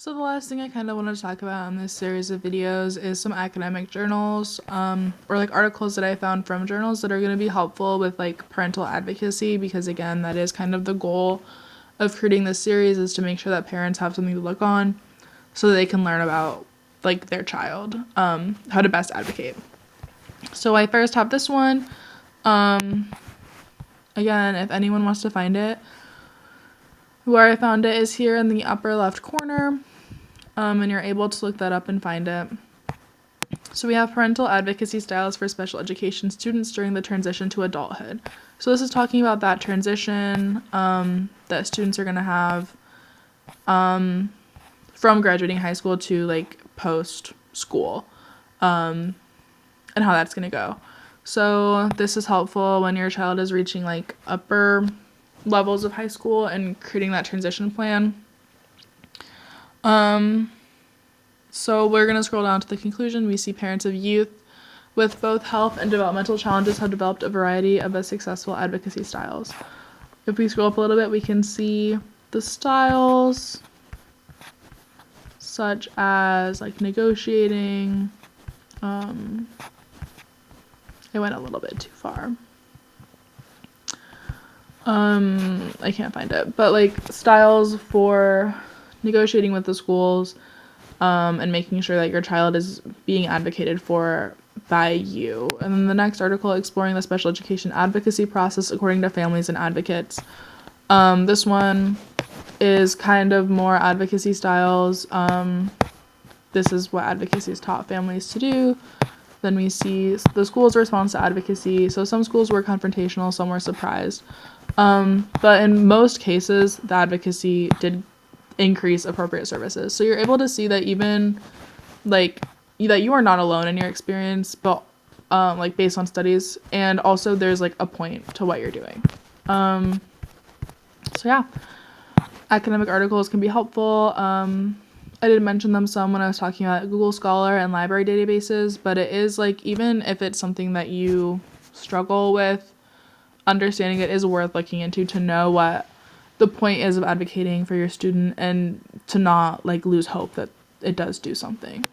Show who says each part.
Speaker 1: So the last thing I kind of want to talk about in this series of videos is some academic journals, or like articles that I found from journals that are going to be helpful with like parental advocacy, because again, that is kind of the goal of creating this series, is to make sure that parents have something to look on so that they can learn about like their child, how to best advocate. So I first have this one. Again, if anyone wants to find it, where I found it is here in the upper left corner, and you're able to look that up and find it. So we have parental advocacy styles for special education students during the transition to adulthood. So this is talking about that transition that students are going to have from graduating high school to like post school, and how that's going to go. So this is helpful when your child is reaching like upper levels of high school and creating that transition plan. So we're going to scroll down to the conclusion. We see parents of youth with both health and developmental challenges have developed a variety of successful advocacy styles. If we scroll up a little bit, we can see the styles such as like negotiating. I went a little bit too far. I can't find it, but like styles for negotiating with the schools, and making sure that your child is being advocated for by you. And then the next article, exploring the special education advocacy process according to families and advocates. This one is kind of more advocacy styles. This is what advocacy has taught families to do. Then we see the school's response to advocacy. So some schools were confrontational, some were surprised. But in most cases, the advocacy did increase appropriate services. So you're able to see that even like that you are not alone in your experience, but like based on studies, and also there's like a point to what you're doing. So yeah, academic articles can be helpful. I did mention them some when I was talking about Google Scholar and library databases, but it is like, even if it's something that you struggle with understanding, it is worth looking into to know what the point is of advocating for your student and to not like lose hope that it does do something.